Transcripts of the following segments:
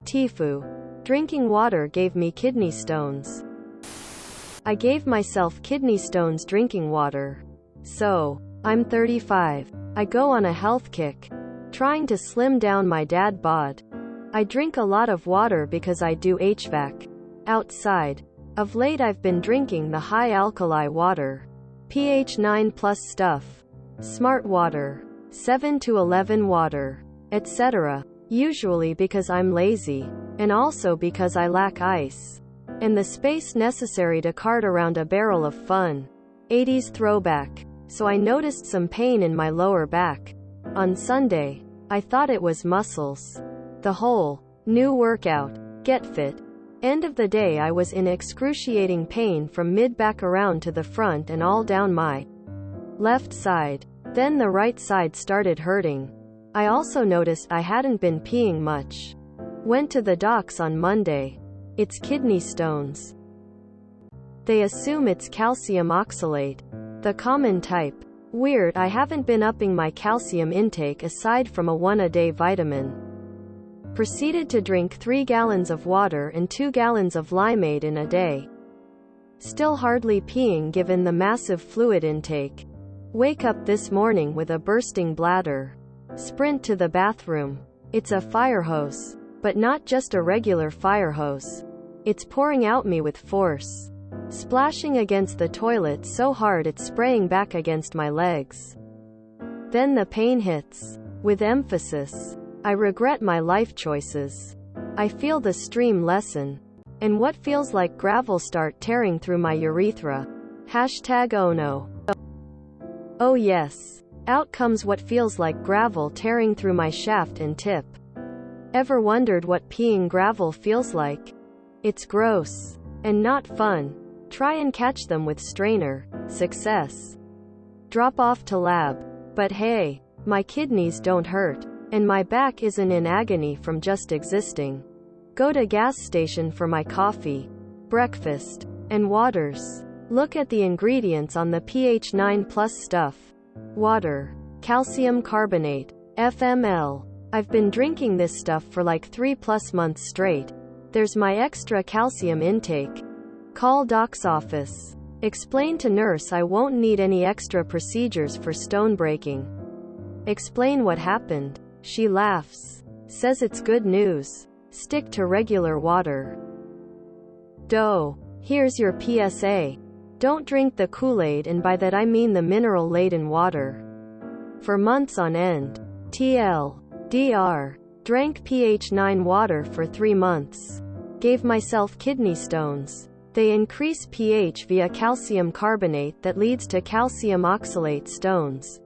Tifu. Drinking water gave me kidney stones. I gave myself kidney stones drinking water. So, I'm 35. I go on a health kick. Trying to slim down my dad bod. I drink a lot of water because I do HVAC. Outside. Of late I've been drinking the high alkali water. pH 9 plus stuff. Smart water. 7 to 11 water. Etc. Usually because I'm lazy. And also because I lack ice. And the space necessary to cart around a barrel of fun. 80s throwback. So I noticed some pain in my lower back. On Sunday. I thought it was muscles. The whole new workout. Get fit. End of the day I was in excruciating pain from mid-back around to the front and all down my left side. Then the right side started hurting. I also noticed I hadn't been peeing much. Went to the docs on Monday. It's kidney stones. They assume it's calcium oxalate. The common type. Weird, I haven't been upping my calcium intake aside from a 1-a-day vitamin. Proceeded to drink 3 gallons of water and 2 gallons of limeade in a day. Still hardly peeing given the massive fluid intake. Wake up this morning with a bursting bladder. Sprint to the bathroom. It's a fire hose. But not just a regular fire hose. It's pouring out me with force. Splashing against the toilet so hard it's spraying back against my legs. Then the pain hits. With emphasis. I regret my life choices. I feel the stream lessen. And what feels like gravel start tearing through my urethra. Hashtag oh no. Oh yes. Out comes what feels like gravel tearing through my shaft and tip. Ever wondered what peeing gravel feels like? It's gross. And not fun. Try and catch them with strainer. Success. Drop off to lab. But hey, my kidneys don't hurt. And my back isn't in agony from just existing. Go to gas station for my coffee, breakfast, and waters. Look at the ingredients on the pH 9 plus stuff. Water. Calcium carbonate. FML. I've been drinking this stuff for like 3+ months straight. There's my extra calcium intake. Call doc's office. Explain to nurse I won't need any extra procedures for stone breaking. Explain what happened. She laughs. Says it's good news. Stick to regular water. Doh. Here's your PSA. Don't drink the Kool-Aid, and by that I mean the mineral-laden water. For months on end. TLDR. Drank pH 9 water for 3 months. Gave myself kidney stones. They increase pH via calcium carbonate that leads to calcium oxalate stones.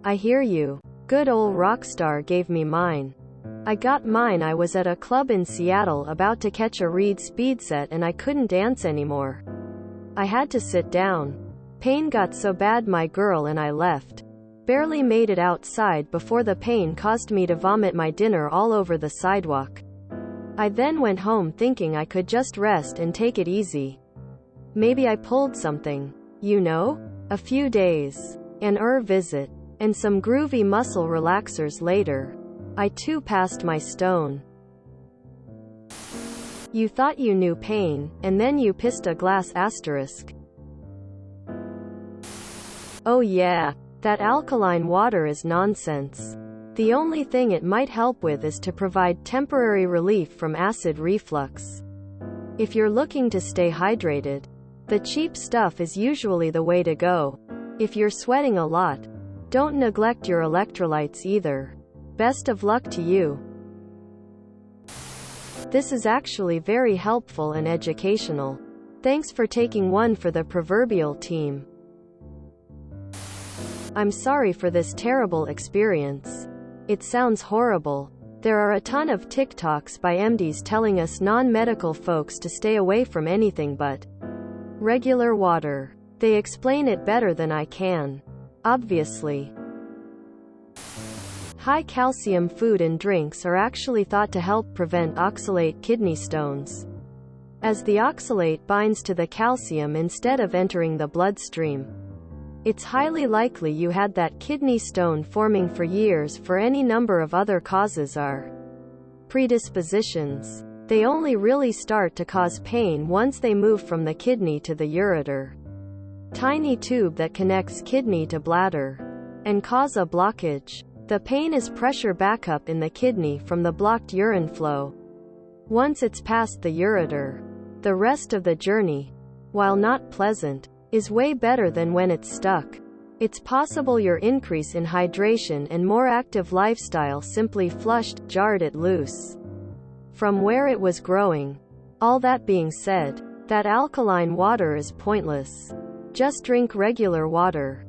I hear you. Good ol' rockstar gave me mine. I got mine. I was at a club in Seattle about to catch a Reed speed set and I couldn't dance anymore. I had to sit down. Pain got so bad my girl and I left. Barely made it outside before the pain caused me to vomit my dinner all over the sidewalk. I then went home thinking I could just rest and take it easy. Maybe I pulled something. You know? A few days. An visit. And some groovy muscle relaxers later. I too passed my stone. You thought you knew pain, and then you pissed a glass asterisk. Oh yeah, that alkaline water is nonsense. The only thing it might help with is to provide temporary relief from acid reflux. If you're looking to stay hydrated, the cheap stuff is usually the way to go. If you're sweating a lot, don't neglect your electrolytes either. Best of luck to you. This is actually very helpful and educational. Thanks for taking one for the proverbial team. I'm sorry for this terrible experience. It sounds horrible. There are a ton of TikToks by MDs telling us non-medical folks to stay away from anything but regular water. They explain it better than I can. Obviously. High calcium food and drinks are actually thought to help prevent oxalate kidney stones, as the oxalate binds to the calcium instead of entering the bloodstream. it's highly likely you had that kidney stone forming for years for any number of other causes or predispositions. They only really start to cause pain once they move from the kidney to the ureter, tiny tube that connects kidney to bladder, and cause a blockage. The pain is pressure backup in the kidney from the blocked urine flow. Once it's past the ureter, the rest of the journey, while not pleasant, is way better than when it's stuck. It's possible your increase in hydration and more active lifestyle simply jarred it loose from where it was growing. All that being said, that alkaline water is pointless. Just drink regular water.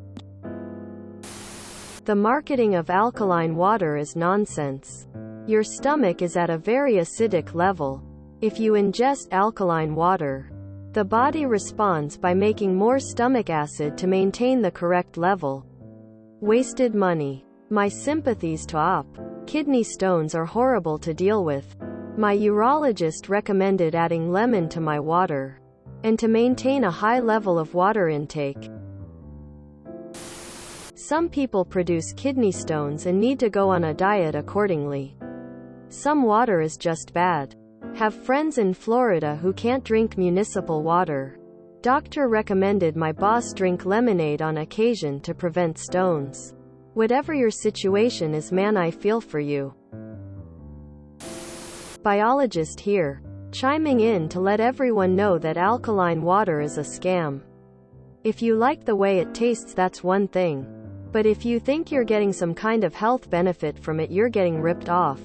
The marketing of alkaline water is nonsense. Your stomach is at a very acidic level. If you ingest alkaline water, the body responds by making more stomach acid to maintain the correct level. Wasted money. My sympathies to Op. Kidney stones are horrible to deal with. My urologist recommended adding lemon to my water, and to maintain a high level of water intake. Some people produce kidney stones and need to go on a diet accordingly. Some water is just bad. Have friends in Florida who can't drink municipal water. Doctor recommended my boss drink lemonade on occasion to prevent stones. Whatever your situation is, man, I feel for you. Biologist here, chiming in to let everyone know that alkaline water is a scam. If you like the way it tastes, that's one thing. But if you think you're getting some kind of health benefit from it, you're getting ripped off.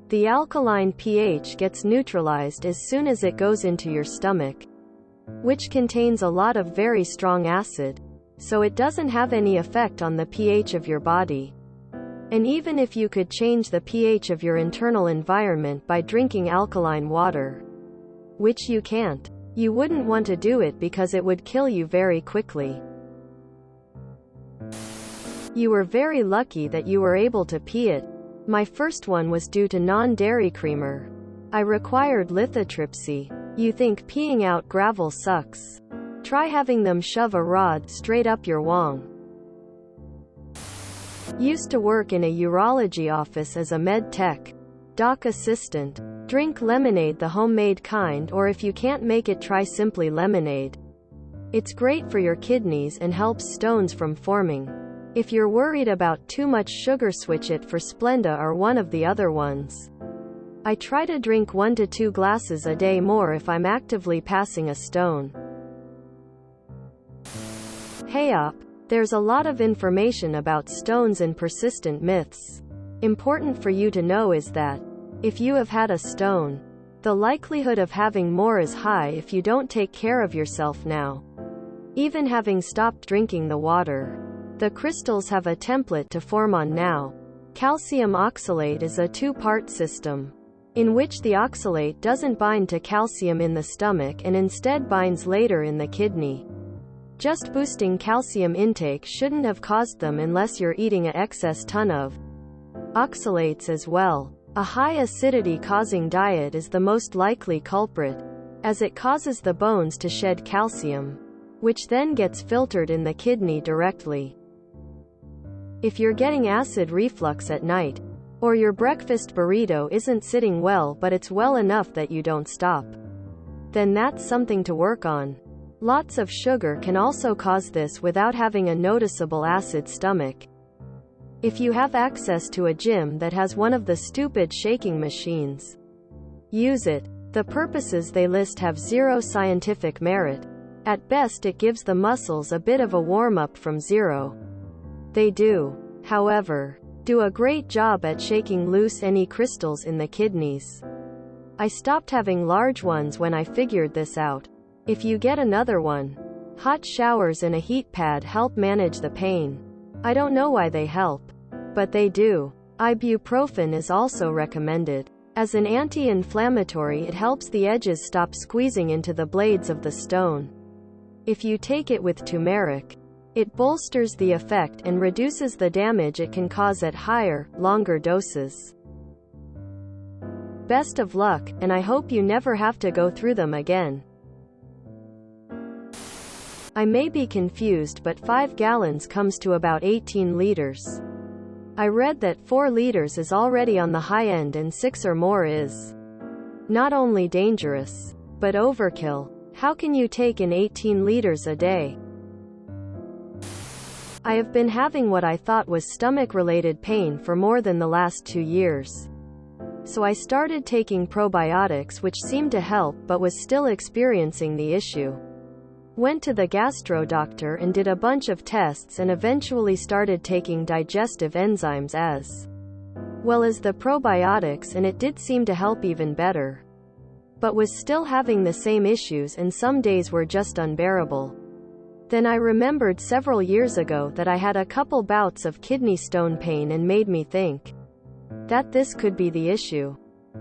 The alkaline pH gets neutralized as soon as it goes into your stomach, which contains a lot of very strong acid, so it doesn't have any effect on the pH of your body. And even if you could change the pH of your internal environment by drinking alkaline water, which you can't, you wouldn't want to do it because it would kill you very quickly. You were very lucky that you were able to pee it. My first one was due to non-dairy creamer. I required lithotripsy. You think peeing out gravel sucks? Try having them shove a rod straight up your wong. Used to work in a urology office as a med tech. Doc assistant. Drink lemonade, the homemade kind, or if you can't make it, try simply lemonade. It's great for your kidneys and helps stones from forming. If you're worried about too much sugar, switch it for Splenda or one of the other ones. I try to drink 1 to 2 glasses a day more if I'm actively passing a stone. Hey up, there's a lot of information about stones and persistent myths. Important for you to know is that, if you have had a stone, the likelihood of having more is high if you don't take care of yourself now. Even having stopped drinking the water, the crystals have a template to form on now. Calcium oxalate is a 2-part system, in which the oxalate doesn't bind to calcium in the stomach and instead binds later in the kidney. Just boosting calcium intake shouldn't have caused them unless you're eating an excess ton of oxalates as well. A high acidity causing diet is the most likely culprit, as it causes the bones to shed calcium, which then gets filtered in the kidney directly. If you're getting acid reflux at night, or your breakfast burrito isn't sitting well but it's well enough that you don't stop, then that's something to work on. Lots of sugar can also cause this without having a noticeable acid stomach. If you have access to a gym that has one of the stupid shaking machines, use it. The purposes they list have zero scientific merit. At best, it gives the muscles a bit of a warm-up from zero. They do, however, do a great job at shaking loose any crystals in the kidneys. I stopped having large ones when I figured this out. If you get another one, hot showers and a heat pad help manage the pain. I don't know why they help, but they do. Ibuprofen is also recommended. As an anti-inflammatory, it helps the edges stop squeezing into the blades of the stone. If you take it with turmeric, it bolsters the effect and reduces the damage it can cause at higher, longer doses. Best of luck, and I hope you never have to go through them again. I may be confused, but 5 gallons comes to about 18 liters. I read that 4 liters is already on the high end and 6 or more is not only dangerous, but overkill. How can you take in 18 liters a day? I have been having what I thought was stomach-related pain for more than the last 2 years. So I started taking probiotics, which seemed to help, but was still experiencing the issue. Went to the gastro doctor and did a bunch of tests and eventually started taking digestive enzymes as well as the probiotics, and it did seem to help even better. But was still having the same issues, and some days were just unbearable. Then I remembered several years ago that I had a couple bouts of kidney stone pain and made me think that this could be the issue.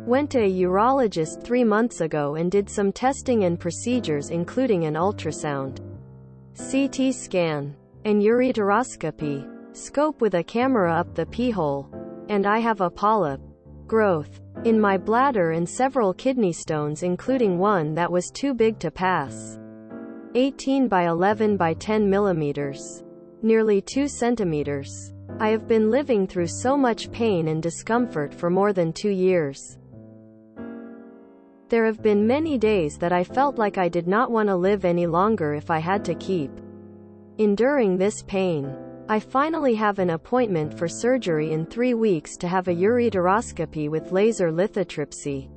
Went to a urologist 3 months ago and did some testing and procedures, including an ultrasound, CT scan, and ureteroscopy, scope with a camera up the pee hole, and I have a polyp growth in my bladder and several kidney stones, including one that was too big to pass. 18 by 11 by 10 millimeters. Nearly 2 centimeters. I have been living through so much pain and discomfort for more than 2 years. There have been many days that I felt like I did not want to live any longer if I had to keep enduring this pain. I finally have an appointment for surgery in 3 weeks to have a ureteroscopy with laser lithotripsy,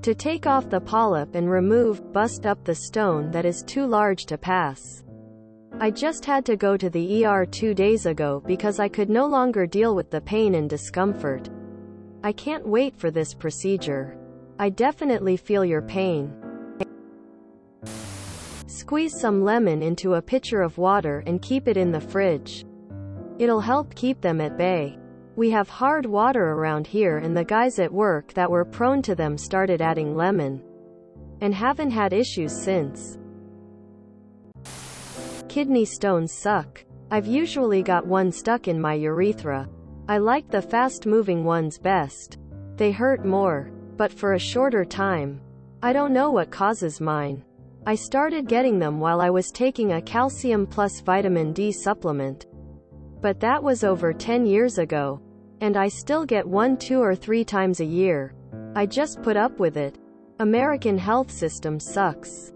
to take off the polyp and bust up the stone that is too large to pass. I just had to go to the ER 2 days ago because I could no longer deal with the pain and discomfort. I can't wait for this procedure. I definitely feel your pain. Squeeze some lemon into a pitcher of water and keep it in the fridge. It'll help keep them at bay. We have hard water around here, and the guys at work that were prone to them started adding lemon and haven't had issues since. Kidney stones suck. I've usually got one stuck in my urethra. I like the fast-moving ones best. They hurt more, but for a shorter time. I don't know what causes mine. I started getting them while I was taking a calcium plus vitamin D supplement. But that was over 10 years ago. And I still get 1, 2 or 3 times a year. I just put up with it. American health system sucks.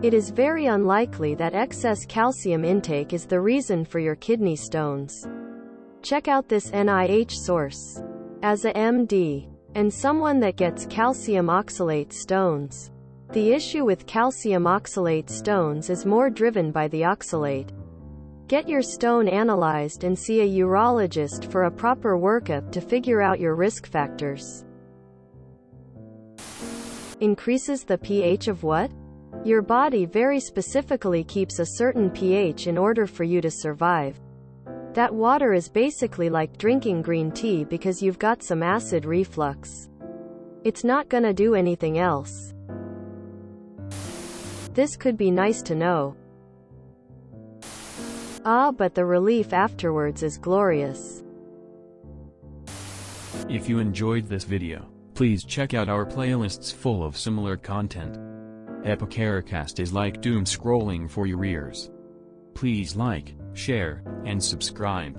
It is very unlikely that excess calcium intake is the reason for your kidney stones. Check out this NIH source. As a MD, and someone that gets calcium oxalate stones. The issue with calcium oxalate stones is more driven by the oxalate. Get your stone analyzed and see a urologist for a proper workup to figure out your risk factors. Increases the pH of what? Your body very specifically keeps a certain pH in order for you to survive. That water is basically like drinking green tea because you've got some acid reflux. It's not gonna do anything else. This could be nice to know. But the relief afterwards is glorious. If you enjoyed this video, please check out our playlists full of similar content. Epicaricast is like doom scrolling for your ears. Please like, share, and subscribe.